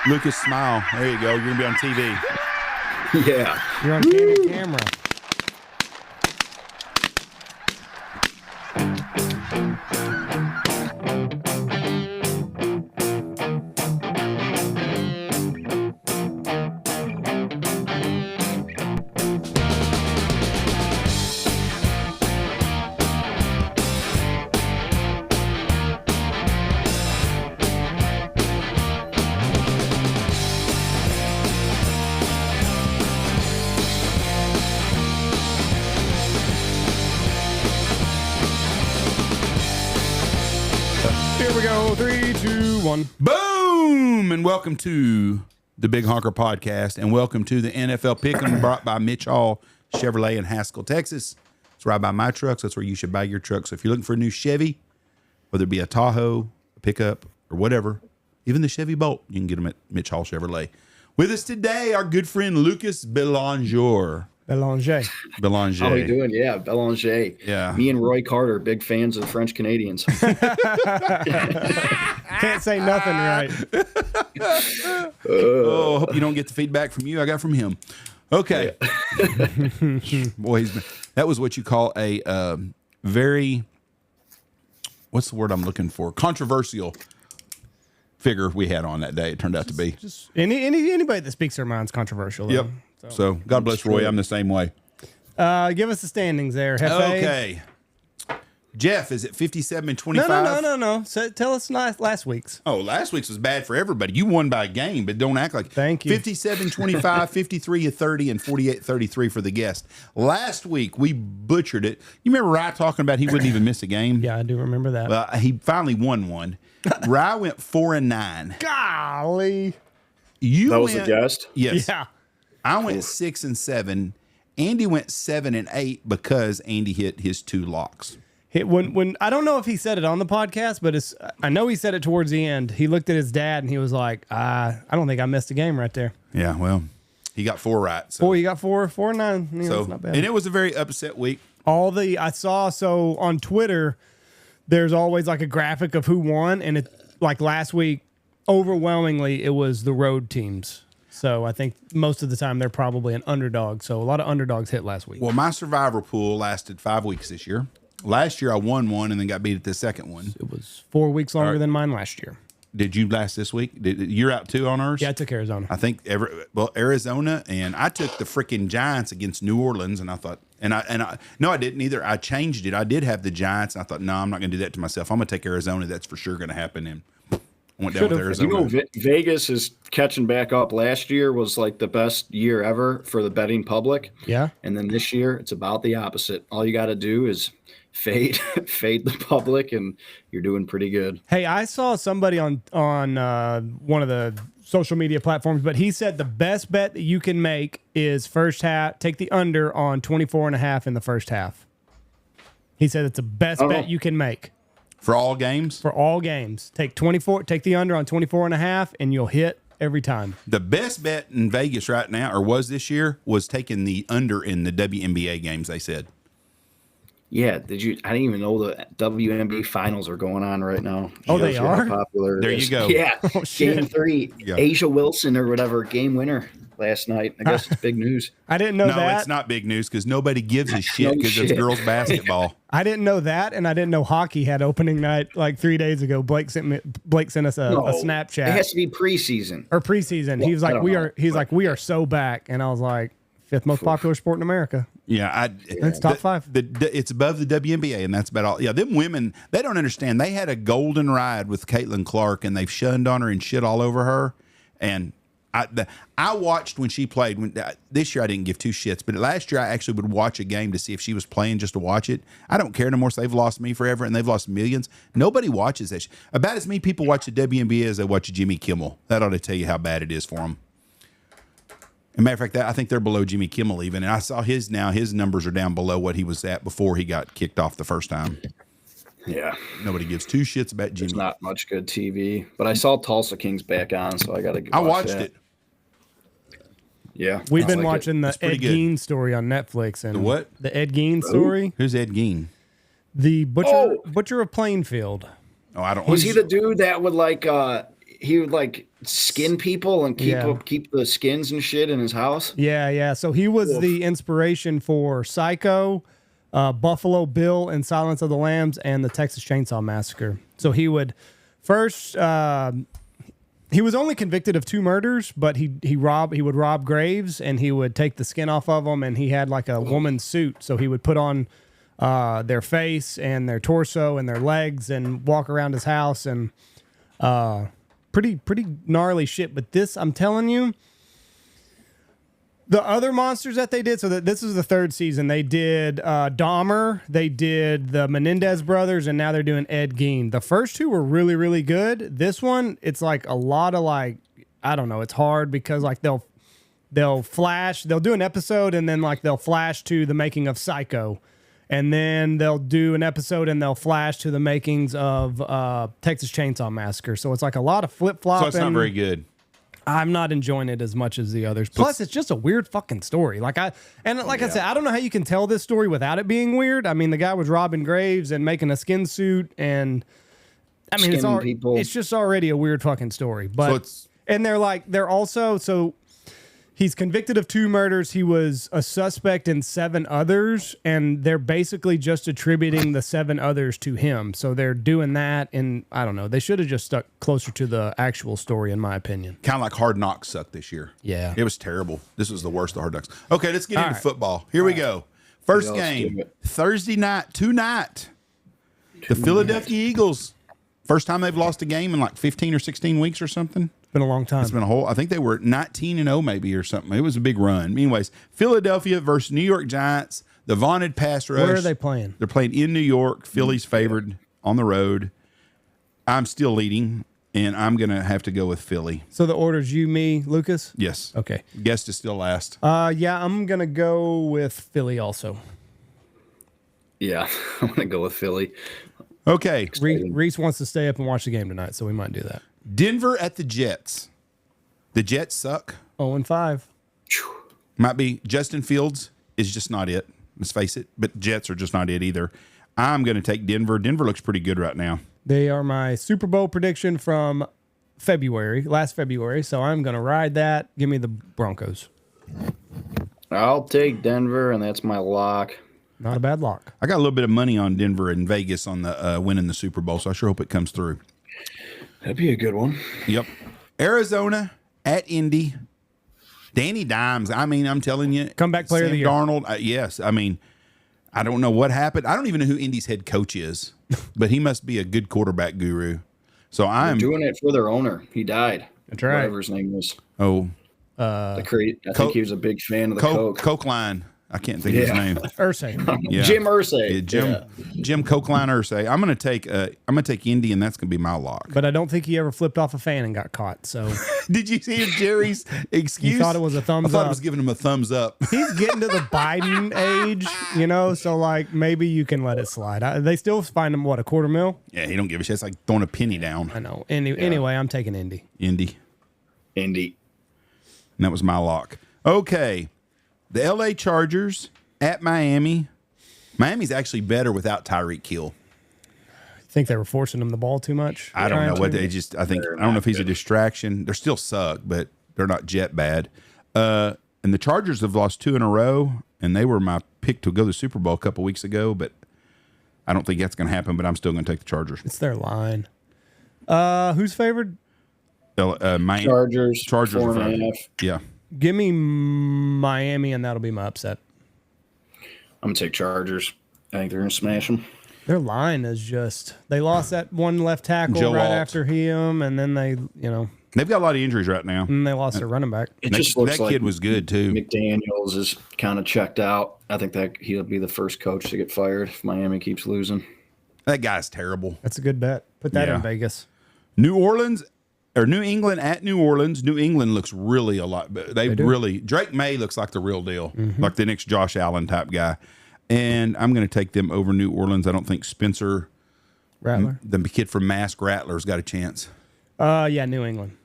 Lucas, smile. There you go. You're going to be on TV. Yeah. You're on candid camera. Here we go. 3, 2, 1. Boom! And welcome to the Big Honker Podcast, and welcome to the NFL Pick'em brought by Mitch Hall Chevrolet in Haskell, Texas. It's right by my trucks. That's where you should buy your truck. So if you're looking for a new Chevy, whether it be a Tahoe, a pickup, or whatever, even the Chevy Bolt, you can get them at Mitch Hall Chevrolet. With us today, our good friend Lucas Belanger. Belanger. Belanger. How are you doing? Yeah, Belanger. Yeah. Me and Roy Carter, big fans of the French Canadians. Can't say nothing right. Oh, I hope you don't get the feedback from you I got from him. Okay. Boy, that was what you call a very, what's the word I'm looking for? Controversial figure we had on that day. It turned out to be. Just anybody that speaks their mind's controversial. Though. Yep. So God bless Roy. I'm the same way. Give us the standings there, Hefe. Okay. Jeff, is it 57-25? No. So tell us last week's. Oh, last week's was bad for everybody. You won by a game, but don't act like. Thank you. 57-25, 53-30, and 48-33 for the guest. Last week, we butchered it. You remember Rye talking about he wouldn't even miss a game? Yeah, I do remember that. Well, he finally won one. Rye went 4-9. Golly. That was the guest? Yes. Yeah. I went 6-7. Andy went 7-8 because Andy hit his 2 locks. When I don't know if he said it on the podcast, but I know he said it towards the end. He looked at his dad and he was like, I don't think I missed a game right there. Yeah, well, he got 4 right. So. Boy, you got 4-9. You know, So, that's not bad. and it was a very upset week. I saw on Twitter, there's always like a graphic of who won, and it like last week, overwhelmingly it was the road teams. So I think most of the time they're probably an underdog. So a lot of underdogs hit last week. Well, my survivor pool lasted 5 weeks this year. Last year I won one and then got beat at the second one. It was 4 weeks longer than mine last year. Did you last this week? You're out too on ours? Yeah, I took Arizona. I think Arizona, and I took the freaking Giants against New Orleans, and I thought, no, I didn't either. I changed it. I did have the Giants, and I thought, no, I'm not going to do that to myself. I'm going to take Arizona. That's for sure going to happen. And I went down with Arizona. You know, Vegas is catching back up. Last year was like the best year ever for the betting public. Yeah. And then this year, it's about the opposite. All you got to do is fade the public, and you're doing pretty good. Hey, I saw somebody on one of the social media platforms, but he said the best bet that you can make is first half, take the under on 24.5 in the first half. He said it's the best bet you can make. For all games? For all games. Take the under on 24.5 and you'll hit every time. The best bet in Vegas right now, or was this year, was taking the under in the WNBA games, they said. Yeah, I didn't even know the WNBA finals are going on right now. Oh, they are? How popular it There is. you go. Yeah, Oh, shit. Game 3, Yeah. Asia Wilson or whatever, game winner last night. I guess it's big news. I didn't know No, that. it's not big news because nobody gives a shit No because it's shit. girls basketball. I didn't know that, and I didn't know hockey had opening night like 3 days ago. Blake sent us a Snapchat. It has to be preseason. Or preseason. He was I like, don't know. we are so back. And I was like, 5th most popular sport in America. Yeah, It's top 5. It's above the WNBA, and that's about all. Yeah, them women, they don't understand. They had a golden ride with Caitlin Clark, and they've shunned on her and shit all over her. And I watched when she played. This year I didn't give 2 shits, but last year I actually would watch a game to see if she was playing just to watch it. I don't care no more. So they've lost me forever, and they've lost millions. Nobody watches that. About as many people watch the WNBA as they watch Jimmy Kimmel. That ought to tell you how bad it is for them. As a matter of fact, I think they're below Jimmy Kimmel even. And I saw his numbers are down below what he was at before he got kicked off the first time. Yeah. Nobody gives 2 shits about Jimmy. There's not much good TV. But I saw Tulsa King's back on, so I got to I watched it. Yeah. We've I been like watching the It's pretty Ed good. Gein story on Netflix. And The what? The Ed Gein story. Who's Ed Gein? The Butcher of Plainfield. Oh, I don't. Was he the dude that would like he would like skin people and keep the skins and shit in his house. Yeah. So he was the inspiration for Psycho, Buffalo Bill and Silence of the Lambs, and the Texas Chainsaw Massacre. So he would first he was only convicted of 2 murders, but he would rob graves and he would take the skin off of them, and he had like a woman's suit, so he would put on their face and their torso and their legs and walk around his house, and pretty gnarly shit. But this, I'm telling you, the other monsters that they did, so that this is the 3rd season. They did Dahmer, they did the Menendez brothers, and now they're doing Ed Gein. The first 2 were really, really good. This one, it's like a lot of like, I don't know, it's hard because like they'll do an episode and then like they'll flash to the making of Psycho. And then they'll do an episode and they'll flash to the makings of Texas Chainsaw Massacre. So it's like a lot of flip-flopping. So it's not very good. I'm not enjoying it as much as the others. Plus, it's just a weird fucking story. I said, I don't know how you can tell this story without it being weird. I mean, the guy was robbing graves and making a skin suit, and I mean, it's just already a weird fucking story. But they're also he's convicted of 2 murders. He was a suspect in 7 others, and they're basically just attributing the 7 others to him. So they're doing that, and I don't know. They should have just stuck closer to the actual story, in my opinion. Kind of like Hard Knocks sucked this year. Yeah. It was terrible. This was the worst of Hard Knocks. Okay, let's get into football. Here we go. First game, Thursday night, tonight. The Philadelphia Eagles. First time they've lost a game in like 15 or 16 weeks or something. Been a long time. It's been I think they were 19-0 maybe or something. It was a big run. Anyways, Philadelphia versus New York Giants, the vaunted pass rush. Where are they playing? They're playing in New York. Philly's favored on the road. I'm still leading, and I'm going to have to go with Philly. So the order's you, me, Lucas? Yes. Okay. Guest is still last. Yeah, I'm going to go with Philly also. Yeah, I'm going to go with Philly. Okay. Reese wants to stay up and watch the game tonight, so we might do that. Denver at the Jets. The Jets suck. 0-5. Might be. Justin Fields is just not it. Let's face it. But Jets are just not it either. I'm going to take Denver. Denver looks pretty good right now. They are my Super Bowl prediction from last February. So I'm going to ride that. Give me the Broncos. I'll take Denver, and that's my lock. Not a bad lock. I got a little bit of money on Denver and Vegas on the winning the Super Bowl, so I sure hope it comes through. That'd be a good one. Yep. Arizona at Indy. Danny Dimes. I mean, I'm telling you. Comeback player of the year. Darnold. Yes. I mean, I don't know what happened. I don't even know who Indy's head coach is, but he must be a good quarterback guru. So I'm doing it for their owner. He died. That's right. Whatever his name was. Oh. I think he was a big fan of the Coke. Coke line. I can't think of his name. Irsay. Yeah. Jim Irsay. Jim Cokeline Irsay. I'm gonna take Indy, and that's gonna be my lock. But I don't think he ever flipped off a fan and got caught. So did you see Jerry's excuse? He thought it was a thumbs up. I thought it was giving him a thumbs up. He's getting to the Biden age, so like maybe you can let it slide. They still find him a $250,000. Yeah, he don't give a shit. It's like throwing a penny down. I know. Anyway, I'm taking Indy. Indy. And that was my lock. Okay, the L.A. Chargers at Miami. Miami's actually better without Tyreek Hill. Think they were forcing him the ball too much? I don't know what they just. I don't know if he's a distraction. They still suck, but they're not jet bad. And the Chargers have lost 2 in a row, and they were my pick to go to the Super Bowl a couple weeks ago, but I don't think that's going to happen. But I'm still going to take the Chargers. It's their line. Who's favored? Miami. Chargers. 4.5. Yeah. Give me Miami, and that'll be my upset. I'm going to take Chargers. I think they're going to smash them. Their line is just, they lost that one left tackle Joe right Alt. after him, and then they, They've got a lot of injuries right now. and they lost their running back. It just looks that like kid was good too. McDaniels is kind of checked out. I think that he'll be the first coach to get fired if Miami keeps losing. That guy's terrible. That's a good bet. Put that in Vegas. New England at New Orleans. New England looks really a lot better. They do. really, Drake May looks like the real deal, like the next Josh Allen type guy. And I'm going to take them over New Orleans. I don't think Spencer Rattler. the kid from Mask Rattler's got a chance. Yeah, New England.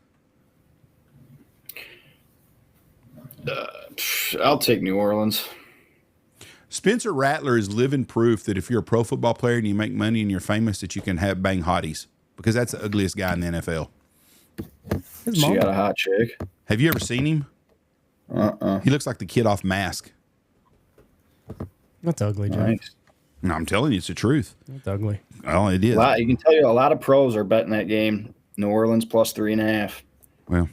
I'll take New Orleans. Spencer Rattler is living proof that if you're a pro football player and you make money and you're famous, that you can have bang hotties, because that's the ugliest guy in the NFL. His She mom. got a hot chick. Have you ever seen him? He looks like the kid off Mask. That's ugly, Joe. Nice. No, I'm telling you, it's the truth. That's ugly. Well, it is. You can tell you a lot of pros are betting that game. New Orleans plus 3.5. Well,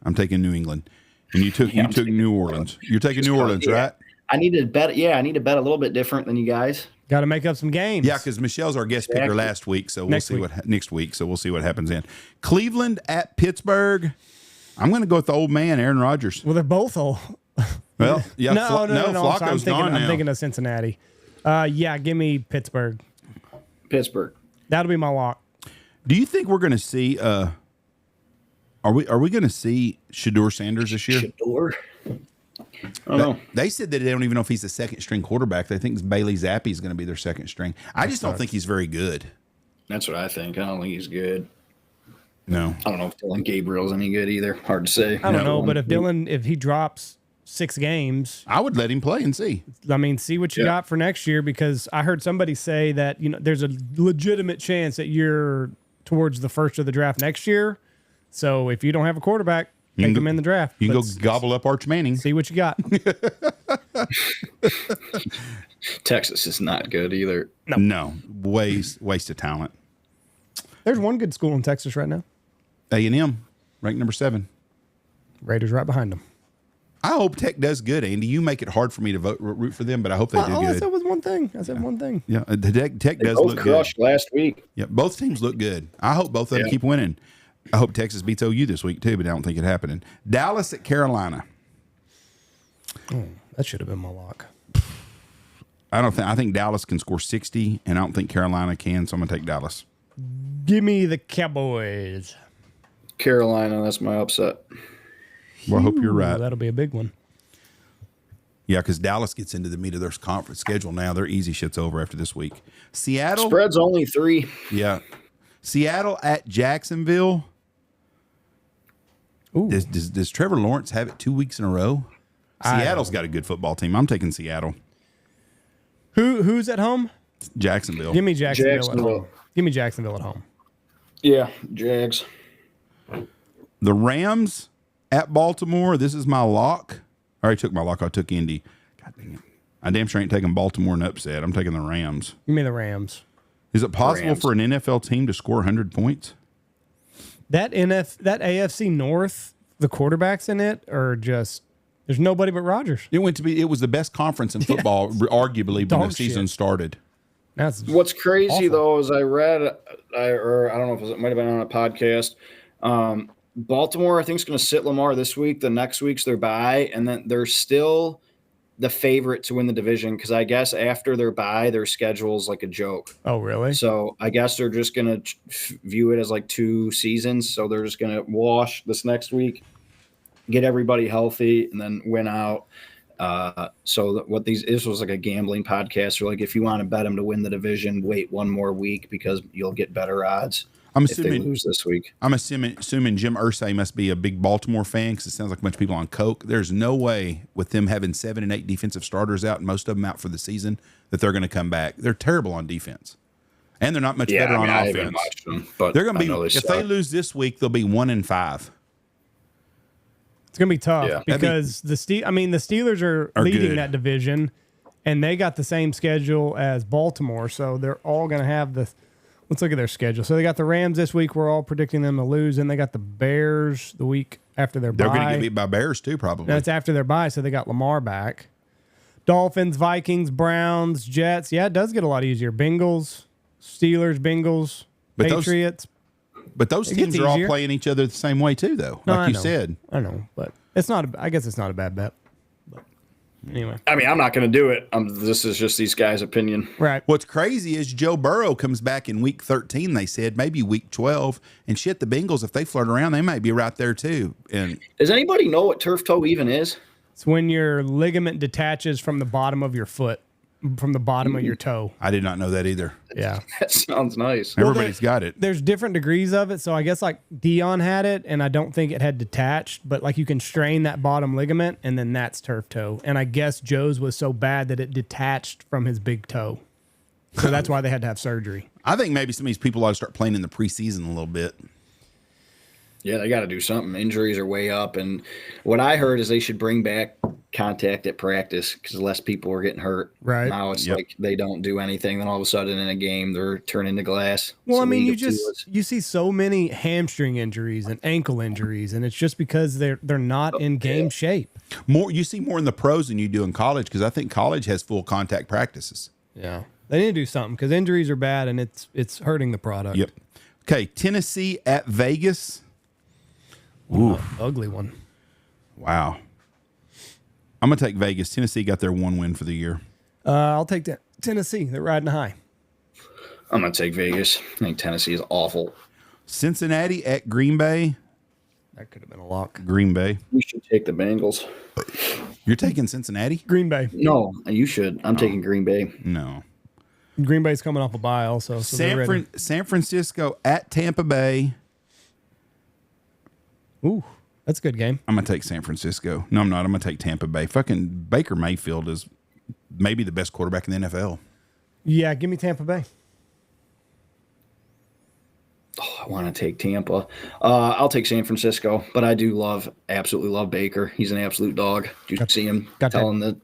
I'm taking New England, and you took New Orleans. You're taking New Orleans, right? I need to bet. Yeah, I need to bet a little bit different than you guys. Got to make up some games. Yeah, because Michelle's our guest picker last week, so we'll see what next week. So we'll see what happens then. Cleveland at Pittsburgh. I'm going to go with the old man, Aaron Rodgers. Well, they're both old. Well, yeah, no. Flacco's gone now. I'm thinking of Cincinnati. Yeah, give me Pittsburgh. Pittsburgh. That'll be my lock. Do you think we're going to see? Are we going to see Shedeur Sanders this year? Shedeur? I don't know. They said that they don't even know if he's a second string quarterback. They think Bailey Zappi is going to be their second string. I just don't think he's very good. That's what I think. I don't think he's good. No. I don't know if Dylan Gabriel's any good either. Hard to say. I don't know, but if he drops 6 games, I would let him play and see. I mean, see what you got for next year, because I heard somebody say that, there's a legitimate chance that you're towards the first of the draft next year. So if you don't have a quarterback, take him in the draft. You can go gobble up Arch Manning. See what you got. Texas is not good either. No. Waste of talent. There's one good school in Texas right now. A&M, ranked number 7. Raiders right behind them. I hope Tech does good, Andy. You make it hard for me to root for them, but I hope they do All good. I said was one thing. One thing. Yeah, Tech does both look crushed good. last week. Yeah, both teams look good. I hope both of them keep winning. I hope Texas beats OU this week too, but I don't think it happening. Dallas at Carolina. That should have been my lock. I think Dallas can score 60, and I don't think Carolina can, so I'm gonna take Dallas. Give me the Cowboys. Carolina, that's my upset. Well, I hope you're right. That'll be a big one. Yeah, because Dallas gets into the meat of their conference schedule now. Their easy shit's over after this week. Seattle. Spread's only 3. Yeah. Seattle at Jacksonville. Ooh. Does Trevor Lawrence have it 2 weeks in a row? Seattle's got a good football team. I'm taking Seattle. Who's at home? Jacksonville. Give me Jacksonville at home. Give me Jacksonville at home. Yeah, Jags. The Rams at Baltimore. This is my lock. I already took my lock. I took Indy. God dang it. I damn sure ain't taking Baltimore in upset. I'm taking the Rams. Give me the Rams. Is it possible for an NFL team to score 100 points? That AFC North, the quarterbacks in it are just, there's nobody but Rodgers. It was the best conference in football, arguably, when the season started. What's crazy awful. though is I read, or I don't know if it might have been on a podcast. Baltimore, I think, is going to sit Lamar this week. The next week's their bye, and then they're still the favorite to win the division because I guess after their bye, their schedule's like a joke. Oh, really? So I guess they're just going to view it as like 2 seasons. So they're just going to wash this next week, get everybody healthy, and then win out. So this was like a gambling podcast. Or like, if you want to bet them to win the division, wait 1 more week because you'll get better odds. If they lose this week. I'm assuming Jim Irsay must be a big Baltimore fan because it sounds like a bunch of people on coke. There's no way with them having 7 and 8 defensive starters out and most of them out for the season that they're going to come back. They're terrible on defense, and they're not much better on offense. I haven't watched them, but they're going to be. If they lose this week, they'll be 1-5. It's going to be tough because the Steelers are leading good. That division, and they got the same schedule as Baltimore, so they're all going to have the. Let's look at their schedule. So they got the Rams this week. We're all predicting them to lose. And they got the Bears the week after their bye. They're going to get beat by Bears too, probably. That's after their bye, so they got Lamar back. Dolphins, Vikings, Browns, Jets. Yeah, it does get a lot easier. Bengals, Steelers, Bengals, Patriots. But those teams are all playing each other the same way too, though, like you said. I know, but it's not. I guess it's not a bad bet. Anyway, I mean, I'm not going to do it. This is just these guys' opinion. Right. What's crazy is Joe Burrow comes back in week 13. They said maybe week 12, and shit. The Bengals, if they flirt around, they might be right there too. And does anybody know what turf toe even is? It's when your ligament detaches from the bottom of your foot, from the bottom of your toe. I did not know that either. Yeah, that sounds nice. Everybody's got it. There's different degrees of it. So I guess like Dion had it, and I don't think it had detached, but like you can strain that bottom ligament, and then that's turf toe. And I guess Joe's was so bad that it detached from his big toe. So that's why they had to have surgery. I think maybe some of these people ought to start playing in the preseason a little bit. Yeah, they got to do something. Injuries are way up, and what I heard is they should bring back contact at practice because less people are getting hurt. Right. Now it's like they don't do anything, then all of a sudden in a game they're turning to glass. Well, It's I a mean, league of twos. you see so many hamstring injuries and ankle injuries, and it's just because they're not in game shape. You see more in the pros than you do in college because I think college has full contact practices. Yeah, they need to do something because injuries are bad and it's hurting the product. Yep. Okay, Tennessee at Vegas. Ooh, ugly one. Wow. I'm going to take Vegas. Tennessee got their one win for the year. I'll take that. Tennessee, they're riding high. I'm going to take Vegas. I think Tennessee is awful. Cincinnati at Green Bay. That could have been a lock. Green Bay. We should take the Bengals. You're taking Cincinnati? Green Bay. No, you should. I'm taking Green Bay. No. Green Bay's coming off a bye also. So San Francisco at Tampa Bay. Ooh, that's a good game. I'm going to take San Francisco. No, I'm not. I'm going to take Tampa Bay. Fucking Baker Mayfield is maybe the best quarterback in the NFL. Yeah, give me Tampa Bay. Oh, I want to take Tampa. I'll take San Francisco, but I do absolutely love Baker. He's an absolute dog. Did you see him telling the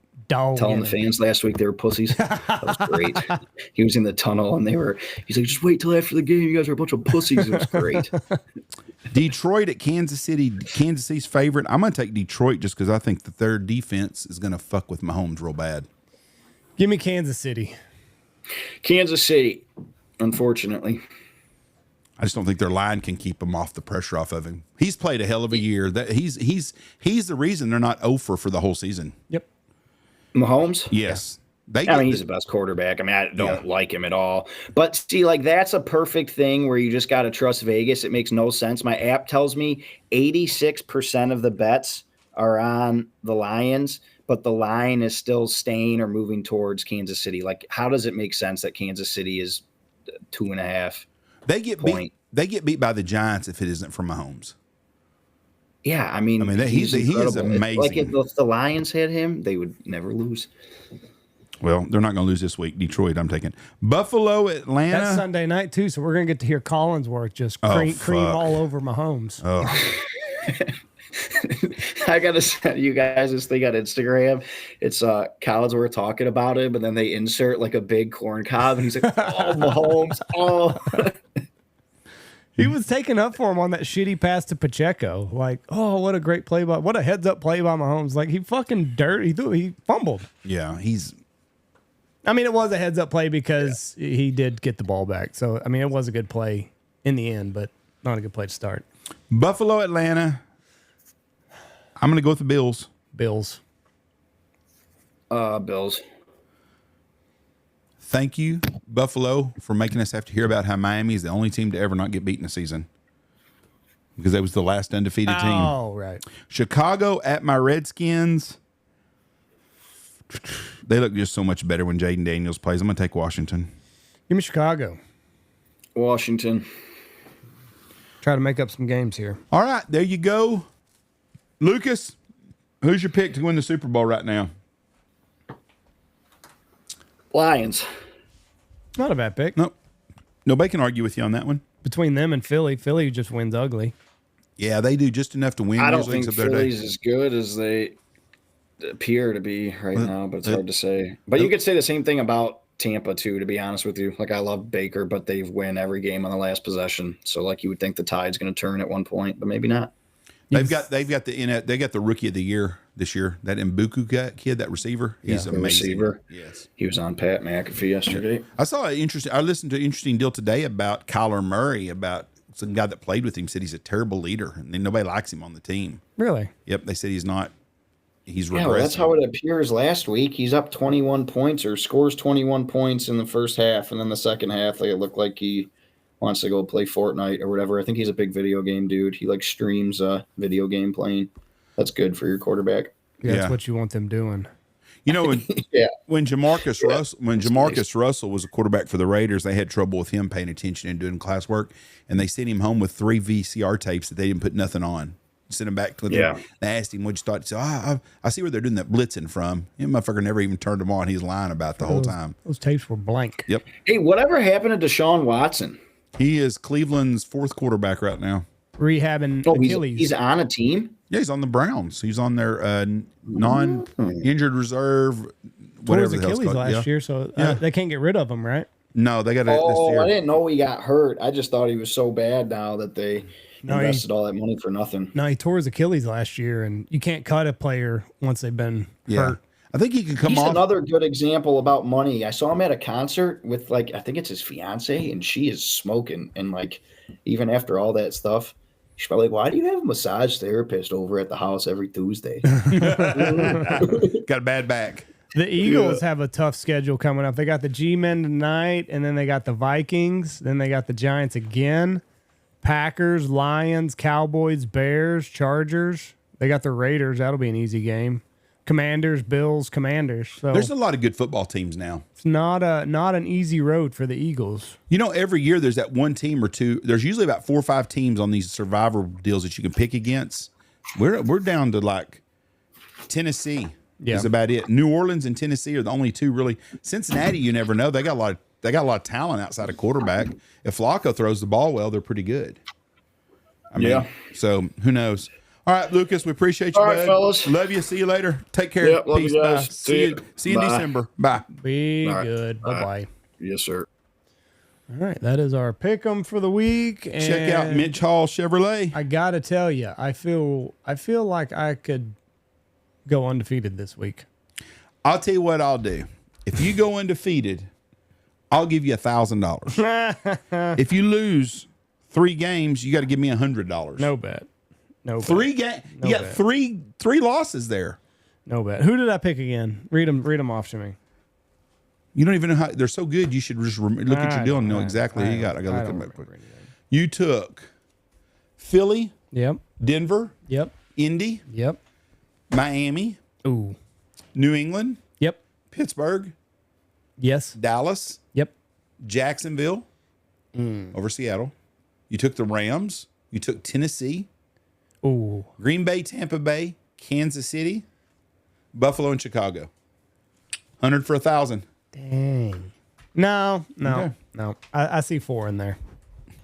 fans last week they were pussies? That was great. He was in the tunnel and he's like, just wait till after the game. You guys are a bunch of pussies. It was great. Detroit at Kansas City. Kansas City's favorite. I'm going to take Detroit just because I think that their defense is going to fuck with Mahomes real bad. Give me Kansas City. Kansas City, unfortunately. I just don't think their line can keep him off the pressure off of him. He's played a hell of a year. That he's the reason they're not 0 for the whole season. Yep. Means? Yes. He's the best quarterback. I mean, I don't like him at all. But see, like that's a perfect thing where you just got to trust Vegas. It makes no sense. My app tells me 86% of the bets are on the Lions, but the line is still staying or moving towards Kansas City. Like, how does it make sense that Kansas City is 2.5? They get beat. They get beat by the Giants if it isn't for Mahomes. Yeah, I mean he is amazing. Like if the Lions had him, they would never lose. Well, they're not going to lose this week. Detroit, I'm taking. Buffalo, Atlanta. That's Sunday night too, so we're going to get to hear Collinsworth just cream all over Mahomes. Oh. I gotta send you guys this thing on Instagram. It's Collinsworth talking about him, and then they insert like a big corn cob, and he's like, "Oh, Mahomes, oh." He was taken up for him on that shitty pass to Pacheco. Like, oh, what a great play what a heads up play by Mahomes. Like he fucking he fumbled. Yeah, I mean, it was a heads up play because he did get the ball back. So I mean, it was a good play in the end, but not a good play to start. Buffalo, Atlanta. I'm going to go with the Bills. Bills. Bills. Thank you, Buffalo, for making us have to hear about how Miami is the only team to ever not get beaten a season. Because that was the last undefeated team. Oh, right. Chicago at my Redskins. They look just so much better when Jaden Daniels plays. I'm going to take Washington. Give me Chicago. Washington. Try to make up some games here. All right, there you go. Lucas, who's your pick to win the Super Bowl right now? Lions. Not a bad pick. Nope. Nobody can argue with you on that one. Between them and Philly, Philly just wins ugly. Yeah, they do just enough to win. I don't think Philly's as good as they appear to be right now, but it's hard to say. But you could say the same thing about Tampa too, to be honest with you. Like I love Baker, but they win every game on the last possession. So like you would think the tide's going to turn at one point, but maybe not. They got the rookie of the year this year. That Mbuku kid, that receiver, he's amazing. Receiver. Yes, he was on Pat McAfee yesterday. I saw I listened to an interesting deal today about Kyler Murray. About some guy that played with him said he's a terrible leader, and nobody likes him on the team. Really? Yep. They said he's not. He's regressing. Yeah, well, that's how it appears last week. He's up 21 points or scores 21 points in the first half, and then the second half, it looked like he wants to go play Fortnite or whatever. I think he's a big video game dude. He like streams video game playing. That's good for your quarterback. Yeah, that's what you want them doing. You know, when Jamarcus Russell was a quarterback for the Raiders, they had trouble with him paying attention and doing classwork, and they sent him home with 3 VCR tapes that they didn't put nothing on. Sent him back to them. Yeah. They asked him, "What'd you thought?" He said, I see where they're doing that blitzing from. Him motherfucker never even turned them on. He's lying about the whole time. Those tapes were blank. Yep. Hey, whatever happened to Deshaun Watson? He is Cleveland's 4th quarterback right now. rehabbing Oh, Achilles. he's on a team. Yeah, he's on the Browns. He's on their non-injured reserve. Tore his Whatever the hell it's Achilles called. last year, so Yeah. they can't get rid of him, right? No, they got it this Oh, year. I didn't know he got hurt. I just thought he was so bad now that they No, invested all that money for nothing. No, he tore his Achilles last year, and you can't cut a player once they've been hurt. I think he can come He's off. another good example about money. I saw him at a concert with I think it's his fiance, and she is smoking. And even after all that stuff, she's probably like, "Why do you have a massage therapist over at the house every Tuesday?" Got a bad back. The Eagles have a tough schedule coming up. They got the G-Men tonight, and then they got the Vikings. Then they got the Giants again. Packers, Lions, Cowboys, Bears, Chargers. They got the Raiders. That'll be an easy game. Commanders, Bills, Commanders. So There's a lot of good football teams now. it's not an easy road for the Eagles. You know, every year there's that one team or two. There's usually about 4 or 5 teams on these survivor deals that you can pick against. We're down to Tennessee. Yeah. Is about it. New Orleans and Tennessee are the only two really. Cincinnati, you never know. They got a lot of talent outside of quarterback. If Flacco throws the ball well, they're pretty good. Yeah. So who knows? All right, Lucas, we appreciate you, All right, bud. fellas. Love you. See you later. Take care. Yep, love you Peace. guys. Bye. See you. See you in Bye. December. Bye. Be All right. good. Bye-bye. Yes, sir. All right, that is our pick 'em for the week. And Check out Mitch Hall Chevrolet. I gotta tell you, I feel like I could go undefeated this week. I'll tell you what I'll do. If you go undefeated, I'll give you $1,000. If you lose 3 games, you got to give me $100. No bet. No bet. 3 games. No You got bet. three losses there. No bet. Who did I pick again? Read them off to me. You don't even know how they're so good. You should just look at your deal and know exactly who you got. I got to look at them. Quick. You took Philly, Yep. Denver, Yep. Indy, Yep. Miami, Ooh. New England, Yep. Pittsburgh, Yes. Dallas, Yep. Jacksonville, over Seattle. You took the Rams. You took Tennessee, Ooh. Green Bay, Tampa Bay, Kansas City, Buffalo, and Chicago. 100 for 1,000. Dang. No. Okay. I see 4 in there.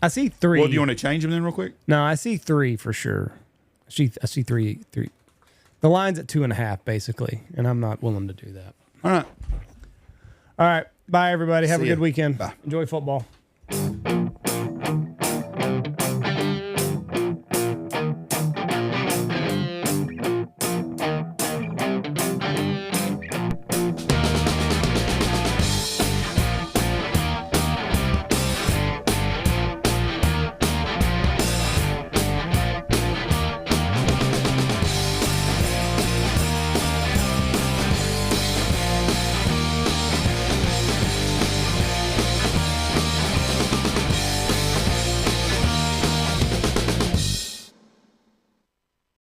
I see 3. Well, do you want to change them then real quick? No, I see 3 for sure. I see 3. The line's at 2.5 basically, and I'm not willing to do that. All right. All right. Bye everybody. Have See a ya. good weekend. Bye. Enjoy football.